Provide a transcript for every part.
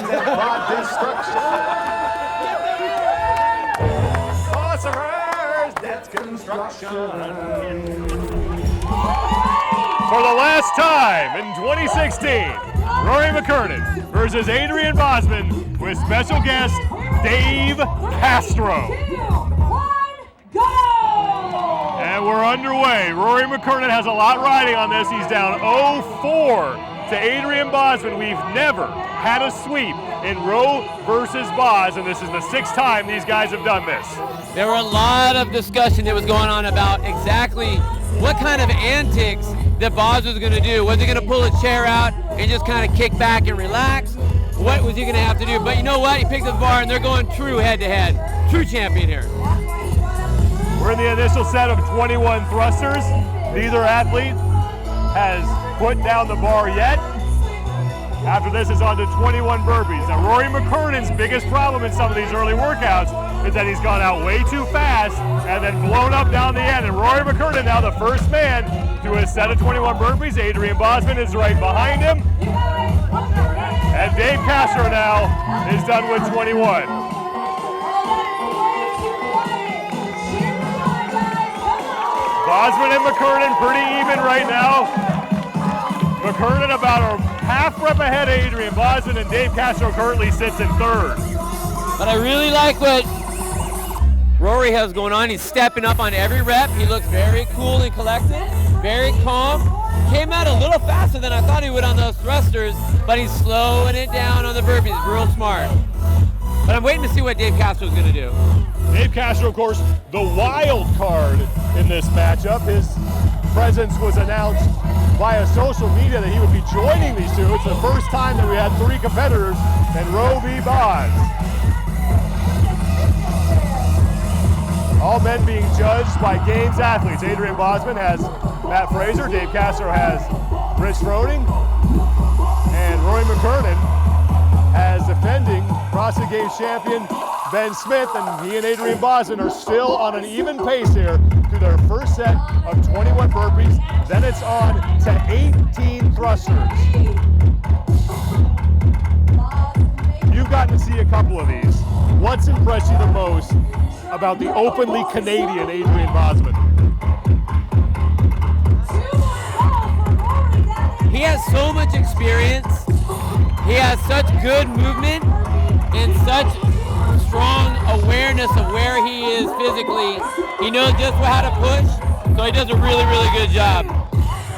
and quad destruction. Phosphorus, that's construction. For the last time in 2016, Rory McKernan versus Adrian Bosman with special guest Dave Castro. And we're underway. Rory McKernan has a lot riding on this. He's down 0-4 to Adrian Bosman. We've never had a sweep in Roe versus Boz, and this is the 6th time these guys have done this. There were a lot of discussion that was going on about exactly what kind of antics that Boz was going to do. Was he going to pull a chair out and just kind of kick back and relax? What was he going to have to do? But you know what? He picked up the bar, and they're going true head-to-head. True champion here. We're in the initial set of 21 thrusters. Neither athlete has put down the bar yet. After this is on to 21 burpees. Now, Rory McKernan's biggest problem in some of these early workouts is that he's gone out way too fast and then blown up down the end. And Rory McKernan, now the first man to a set of 21 burpees. Adrian Bosman is right behind him. And Dave Castro now is done with 21. Bosman and McKernan pretty even right now. McKernan about a half rep ahead of Adrian Bosman, and Dave Castro currently sits in 3rd. But I really like what Rory has going on. He's stepping up on every rep. He looks very cool and collected, very calm. Came out a little faster than I thought he would on those thrusters, but he's slowing it down on the burpees. Real smart. But I'm waiting to see what Dave Castro is going to do. Dave Castro, of course, the wild card in this matchup. His presence was announced via social media that he would be joining these two. It's the first time that we had 3 competitors in Roe v. Boz. All men being judged by Games athletes. Adrian Bosman has Matt Fraser, Dave Castro has Rich Froning, and Rory McKernan has defending CrossFit Games champion Ben Smith, and he and Adrian Bosman are still on an even pace here through their first set of 21 burpees. Then it's on to 18 thrusters. You've gotten to see a couple of these. What's impressed you the most about the openly Canadian Adrian Bosman? He has so much experience. He has such good movement and such strong awareness of where he is physically. He knows just how to push, so he does a really, really good job.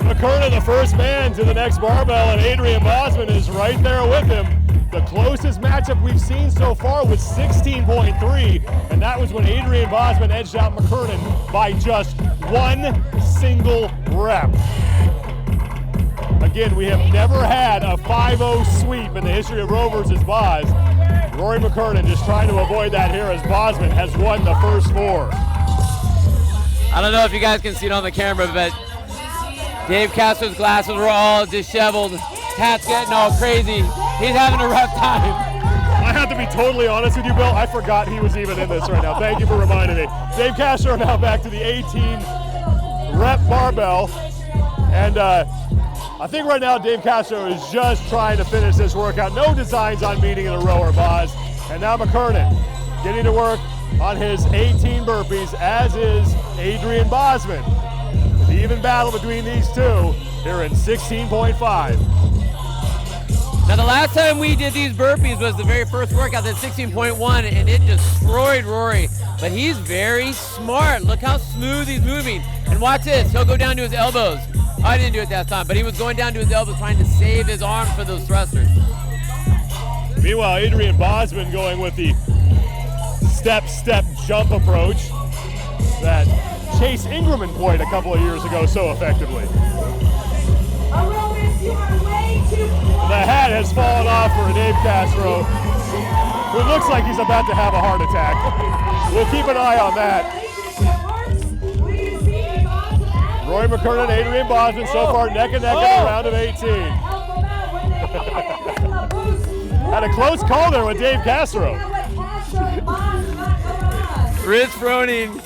McKernan, the first man to the next barbell, and Adrian Bosman is right there with him. The closest matchup we've seen so far was 16.3, and that was when Adrian Bosman edged out McKernan by just 1 single rep. Again, we have never had a 5-0 sweep in the history of Roe versus Boz. Rory McKernan just trying to avoid that here as Bosman has won the first 4. I don't know if you guys can see it on the camera, but Dave Castro's glasses were all disheveled. Hat's getting all crazy. He's having a rough time. I have to be totally honest with you, Bill. I forgot he was even in this right now. Thank you for reminding me. Dave Castro now back to the 18 rep barbell. And I think right now Dave Castro is just trying to finish this workout. No designs on meeting in a row or Boz. And now McKernan getting to work on his 18 burpees, as is Adrian Bosman. The even battle between these two here in 16.5. Now the last time we did these burpees was the very first workout, at 16.1, and it destroyed Rory. But he's very smart. Look how smooth he's moving. And watch this, he'll go down to his elbows. I didn't do it that time, but he was going down to his elbows trying to save his arm for those thrusters. Meanwhile, Adrian Bosman going with the step jump approach that Chase Ingram employed a couple of years ago so effectively. The hat has fallen off for Dave Castro, who looks like he's about to have a heart attack. We'll keep an eye on that. Rory McKernan, Adrian Bosman, so far neck and neck in the round of 18. Had a close call there with Dave Castro. Rich Froning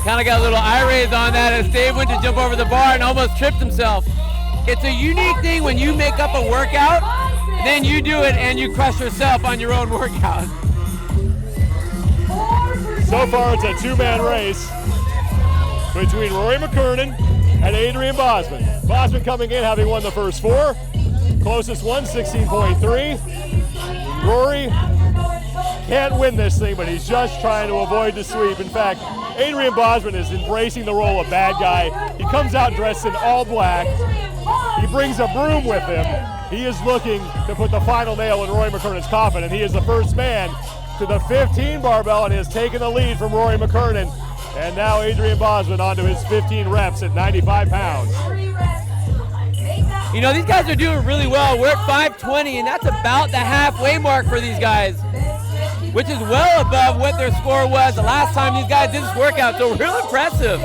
kind of got a little eye-raise on that as Dave went to jump over the bar and almost tripped himself. It's a unique thing when you make up a workout then you do it and you crush yourself on your own workout. So far, it's a two-man race between Rory McKernan and Adrian Bosman. Bosman coming in having won the first 4. Closest one, 16.3. Rory can't win this thing, but he's just trying to avoid the sweep. In fact, Adrian Bosman is embracing the role of bad guy. He comes out dressed in all black. He brings a broom with him. He is looking to put the final nail in Rory McKernan's coffin, and he is the first man to the 15 barbell and has taken the lead from Rory McKernan. And now Adrian Bosman onto his 15 reps at 95 pounds. You know, these guys are doing really well. We're at 520, and that's about the halfway mark for these guys, which is well above what their score was the last time these guys did this workout, so real impressive.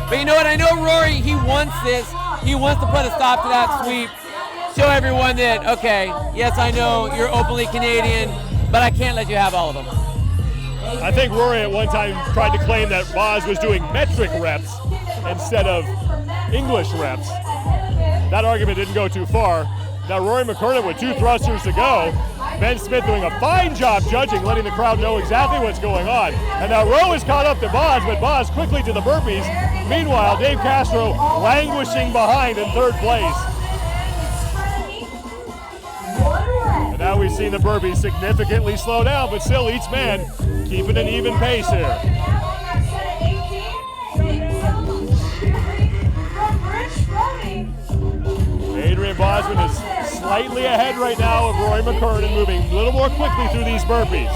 But you know what, I know Rory, he wants this. He wants to put a stop to that sweep, show everyone that, okay, yes, I know you're openly Canadian, but I can't let you have all of them. I think Rory at one time tried to claim that Boz was doing metric reps instead of English reps. That argument didn't go too far. Now Rory McKernan with 2 thrusters to go. Ben Smith doing a fine job judging, letting the crowd know exactly what's going on. And now Rowe is caught up to Boz, but Boz quickly to the burpees. Meanwhile, Dave Castro languishing behind in 3rd place. And now we've seen the burpees significantly slow down, but still each man keeping an even pace here. Adrian Bosman is slightly ahead right now of Rory McKernan, moving a little more quickly through these burpees.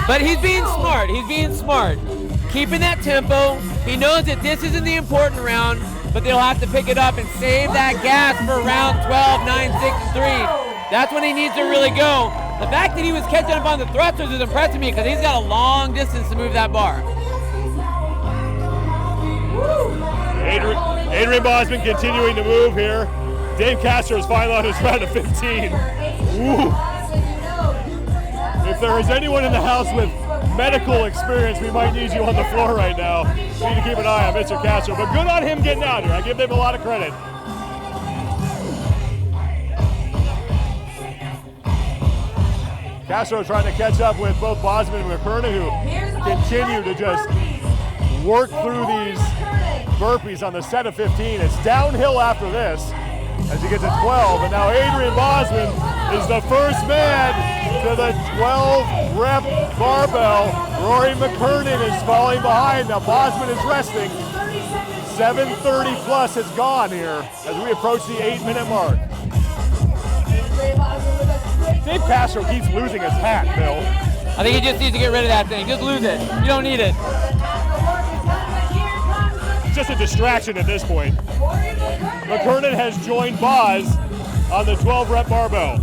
But he's being smart. He's being smart. Keeping that tempo. He knows that this isn't the important round, but they'll have to pick it up and save that gas for round 12, 9, 6, and 3. That's when he needs to really go. The fact that he was catching up on the thrusters is impressing me because he's got a long distance to move that bar. Adrian Bosman continuing to move here. Dave Castro is finally on his round of 15. Ooh. If there is anyone in the house with medical experience, we might need you on the floor right now. We need to keep an eye on Mr. Castro, but good on him getting out here. I give them a lot of credit. Castro trying to catch up with both Bosman and McKernan, who continue to just work through these burpees on the set of 15. It's downhill after this as he gets to 12, and now Adrian Bosman is the first man to the 12 rep barbell. Rory McKernan is falling behind. Now Bosman is resting. 7:30 plus has gone here as we approach the 8-minute mark. Dave Castro keeps losing his hat, Bill. I think he just needs to get rid of that thing. Just lose it. You don't need it. Just a distraction at this point. McKernan has joined Boz on the 12 rep barbell.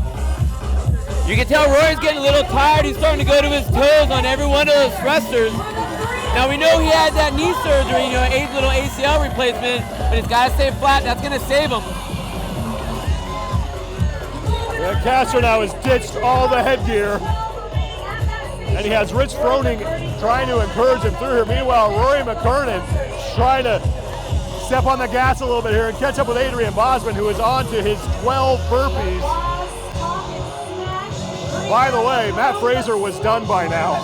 You can tell Rory's getting a little tired. He's starting to go to his toes on every one of those thrusters. Now we know he had that knee surgery, you know, a little ACL replacement, but he's got to stay flat. That's going to save him. Yeah, Castro now has ditched all the headgear. And he has Rich Froning trying to encourage him through here. Meanwhile, Rory McKernan trying to step on the gas a little bit here and catch up with Adrian Bosman, who is on to his 12 burpees. By the way, Matt Fraser was done by now.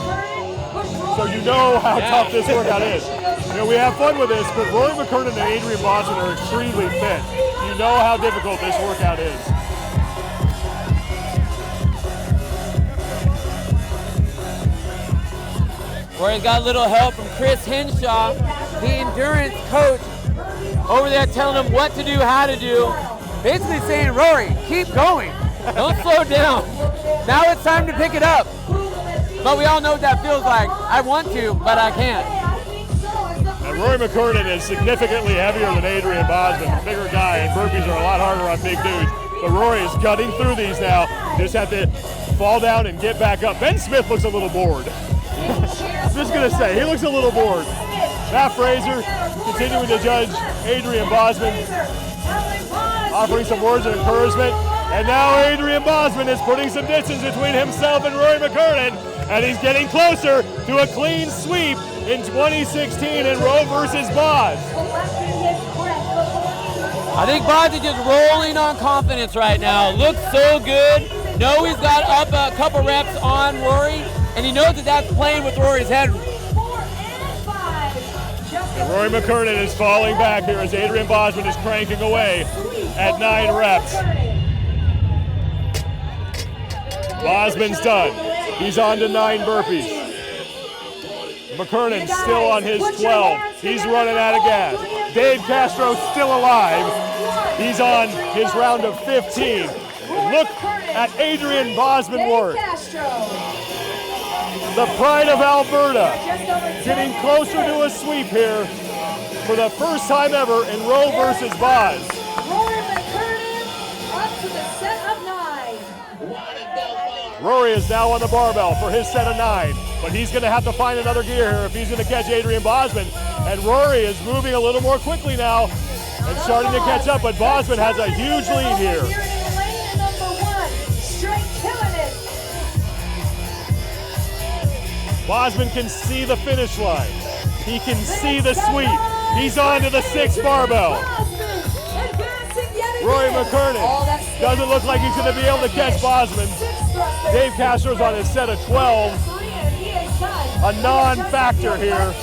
So you know how tough this workout is. You know, we have fun with this, but Rory McKernan and Adrian Bosman are extremely fit. You know how difficult this workout is. Rory's got a little help from Chris Henshaw, the endurance coach, over there telling him what to do, how to do. Basically saying, Rory, keep going. Don't slow down. Now it's time to pick it up. But we all know what that feels like. I want to, but I can't. And Rory McKernan is significantly heavier than Adrian Bosman, a bigger guy, and burpees are a lot harder on big dudes. But Rory is gutting through these now. Just have to fall down and get back up. Ben Smith looks a little bored. I'm just going to say, he looks a little bored. Matt Fraser continuing to judge Adrian Bosman, offering some words of encouragement. And now Adrian Bosman is putting some distance between himself and Rory McKernan, and he's getting closer to a clean sweep in 2016 in Rowe versus Boz. I think Boz is just rolling on confidence right now. Looks so good. Know he's got up a couple reps on Rory, and he knows that that's playing with Rory's head. And Rory McKernan is falling back here as Adrian Bosman is cranking away at 9 reps. Bosman's done. He's on to 9 burpees. McKernan still on his 12. He's running out of gas. Dave Castro still alive. He's on his round of 15. Look at Adrian Bosman work. The pride of Alberta getting closer to a sweep here for the first time ever in Rowe versus Boz. Rory McKernan up to the set of 9. Rory is now on the barbell for his set of 9, but he's going to have to find another gear here if he's going to catch Adrian Bosman. And Rory is moving a little more quickly now and starting to catch up, but Bosman has a huge lead here. Bosman can see the finish line. He can see the sweep. He's on to the 6th barbell. Rory McKernan doesn't look like he's going to be able to catch Bosman. Dave Castro's on his set of 12. A non-factor here.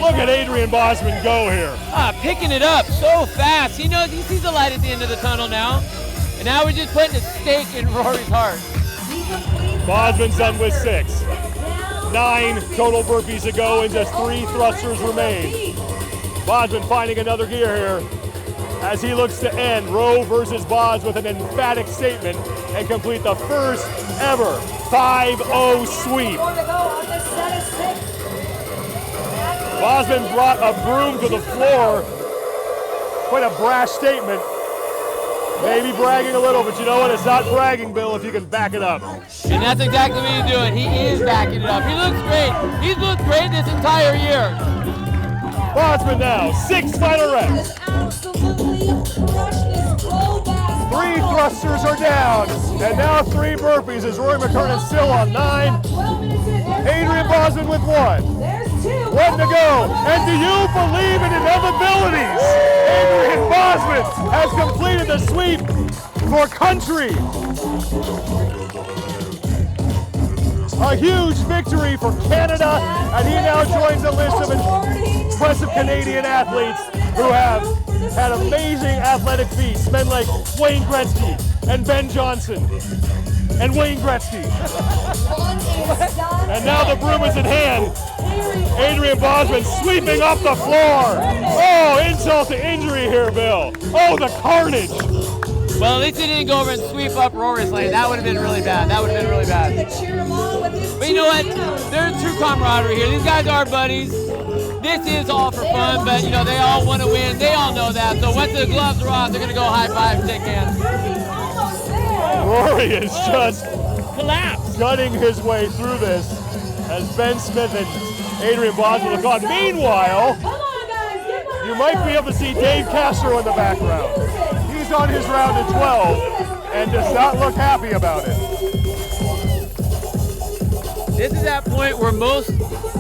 Look at Adrian Bosman go here. Picking it up so fast. He knows, he sees the light at the end of the tunnel now. And now we're just putting a stake in Rory's heart. Bosman's done with 6. 9 total burpees to go and just 3 thrusters remain. Bosman finding another gear here as he looks to end Rowe versus Boz with an emphatic statement and complete the first ever 5-0 sweep. Bosman brought a broom to the floor. Quite a brash statement. Maybe bragging a little, but you know what? It's not bragging, Bill, if you can back it up. And that's exactly what he's doing. He is backing it up. He looks great. He's looked great this entire year. Bosman now, 6 final reps. 3 thrusters are down, and now 3 burpees as Rory McKernan still on 9. Adrian Bosman with 1. 1 to go. And do you believe in inevitabilities? Adrian Bosman has completed the sweep for country. A huge victory for Canada, and he now joins a list of impressive Canadian athletes who have had amazing athletic feats. Men like Wayne Gretzky and Ben Johnson and Wayne Gretzky. And now the broom is in hand. Adrian Bosman sweeping up the floor. Oh, insult to injury here, Bill. Oh, the carnage. Well, at least he didn't go over and sweep up Rory's lane. That would have been really bad. That would have been really bad. But you know what? There's true camaraderie here. These guys are buddies. This is all for fun, but you know, they all want to win. They all know that. So once the gloves are off, they're going to go high five, shake hands. Rory is just collapsed, gutting his way through this as Ben Smith and Adrian Bosman look on. Meanwhile, you might be able to see Dave Castro in the background. He's on his round of 12 and does not look happy about it. This is that point where most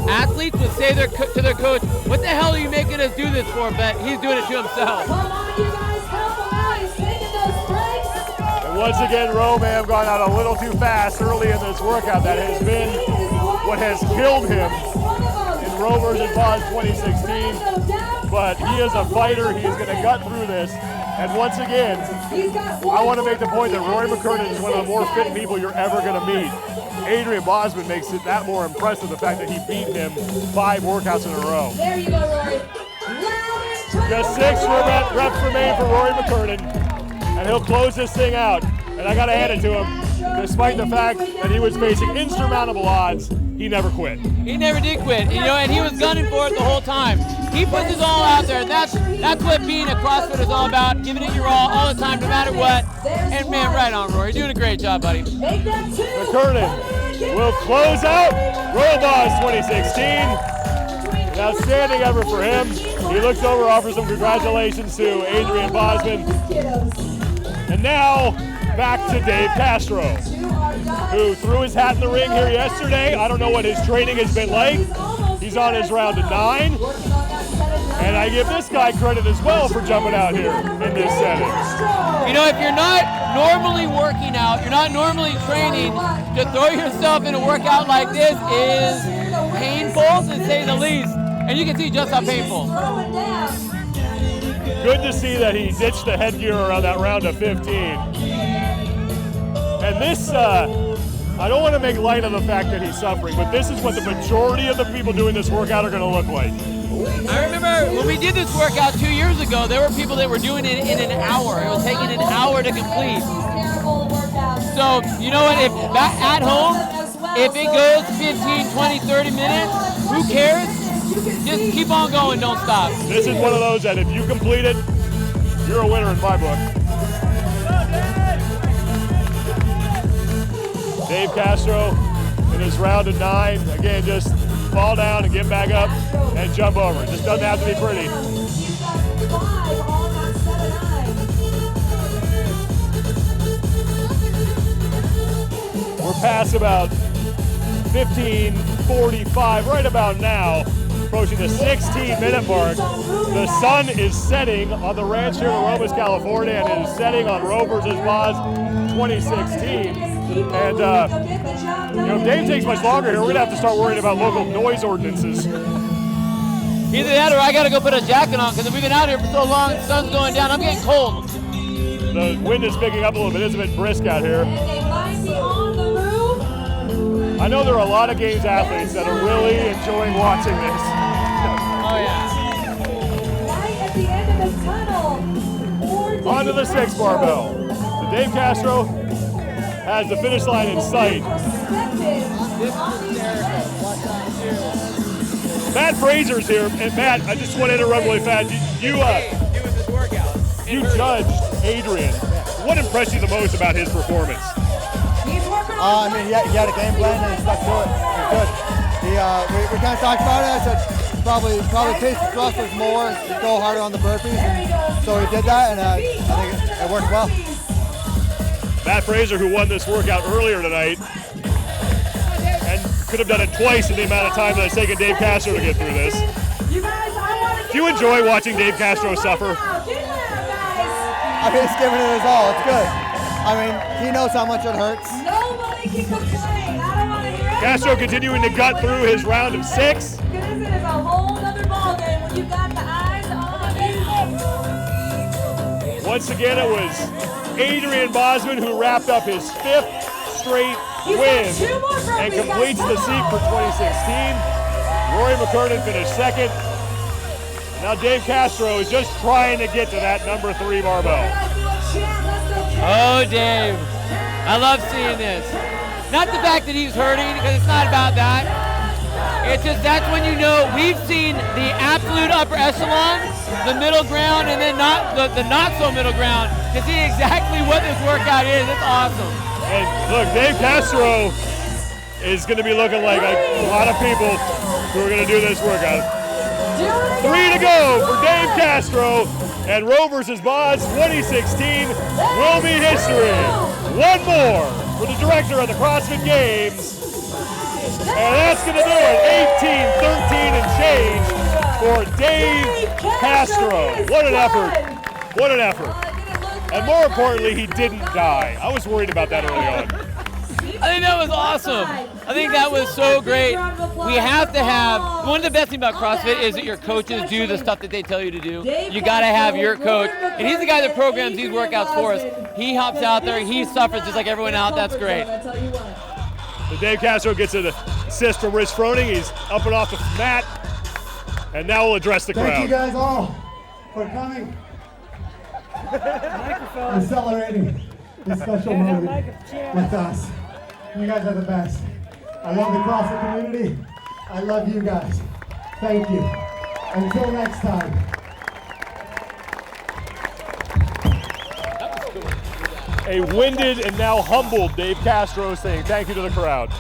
athletes would say to their coach, what the hell are you making us do this for? But he's doing it to himself. And once again, Rowe may have gone out a little too fast early in this workout. That has been what has killed him in Rowe versus Boz 2016. But he is a fighter. He is going to gut through this. And once again, I want to make the point that Rory McKernan is one of the more fit people you're ever going to meet. Adrian Bosman makes it that more impressive, the fact that he beat him 5 workouts in a row. There you go, Rory. Just 6 reps remain for Rory McKernan, and he'll close this thing out. And I got to hand it to him, despite the fact that he was facing insurmountable odds, he never quit. He never did quit, you know, and he was gunning for it the whole time. He puts his all out there, and that's what being a CrossFit is all about, giving it your all the time, no matter what. And man, right on, Rory. You're doing a great job, buddy. McKernan will close out Roboz 2016. An outstanding effort for him. He looks over, offers some congratulations to Adrian Bosman. And now, back to Dave Castro, who threw his hat in the ring here yesterday. I don't know what his training has been like. He's on his round of 9. And I give this guy credit as well for jumping out here in this setting. You know, if you're not normally working out, you're not normally training, to throw yourself in a workout like this is painful, to say the least. And you can see just how painful. Good to see that he ditched the headgear around that round of 15. And this, I don't want to make light of the fact that he's suffering, but this is what the majority of the people doing this workout are going to look like. I remember when we did this workout 2 years ago, there were people that were doing it in an hour. It was taking an hour to complete. So, you know what, if at home, if it goes 15, 20, 30 minutes, who cares? Just keep on going, don't stop. This is one of those that if you complete it, you're a winner in my book. Dave Castro in his round of 9. Again, just fall down and get back up and jump over. It just doesn't have to be pretty. We're past about 15:45 right about now, approaching the 16-minute mark. The sun is setting on the ranch here in Aromas, California, and it is setting on Rovers' Boz 2016. And you know, if Dave takes much longer here, we're gonna have to start worrying about local noise ordinances. Either that or I gotta go put a jacket on, because we've been out here for so long, the sun's going down, I'm getting cold. The wind is picking up a little bit, it's a bit brisk out here. I know there are a lot of games athletes that are really enjoying watching this. Oh yeah. Right at the end of the tunnel. Onto the 6 barbell. So Dave Castro has the finish line in sight. Matt Fraser's here, and Matt, I just want to interrupt really fast. You judged Adrian. What impressed you the most about his performance? I mean, he had a game plan and he stuck to it. It was good. We kind of talked about it. I said probably taste the thrusters more, go harder on the burpees, and so he did that, and I think it worked well. Matt Fraser, who won this workout earlier tonight, and could have done it twice in the amount of time that it's taken Dave Castro to get through this. Do you enjoy watching Dave Castro suffer? I mean, he's giving it his all. It's good. I mean, he knows how much it hurts. Nobody can complain. I don't want to hear Castro continuing to gut through his round of 6. Because it is a whole other ballgame when you've got the eyes on it. Once again, it was Adrian Bosman who wrapped up his 5th straight win and completes the seat for 2016. Rory McKernan finished 2nd. Now Dave Castro is just trying to get to that number 3 barbell. Oh, Dave. I love seeing this. Not the fact that he's hurting, because it's not about that. It's just that's when you know we've seen the absolute upper echelon, the middle ground, and then not the not so middle ground to see exactly what this workout is. It's awesome. And look, Dave Castro is going to be looking like a lot of people who are going to do this workout. 3 to go for Dave Castro, and Rovers' Boz 2016 will be history. One more for the director of the CrossFit Games, and that's going to do it. 18-13 and change for Dave Castro. What an effort. What an effort. And more importantly, he didn't die. I was worried about that early on. I think that was awesome. I think that was so great. We have to have, one of the best things about CrossFit is that your coaches do the stuff that they tell you to do. You got to have your coach. And he's the guy that programs these workouts for us. He hops out there, he suffers just like everyone else. That's great. So Dave Castro gets an assist from Rich Froning. He's up and off the mat. And now we'll address the crowd. Thank you guys all for coming and celebrating this special moment with us. You guys are the best. I love the CrossFit community. I love you guys. Thank you. Until next time. A winded and now humbled Dave Castro saying thank you to the crowd.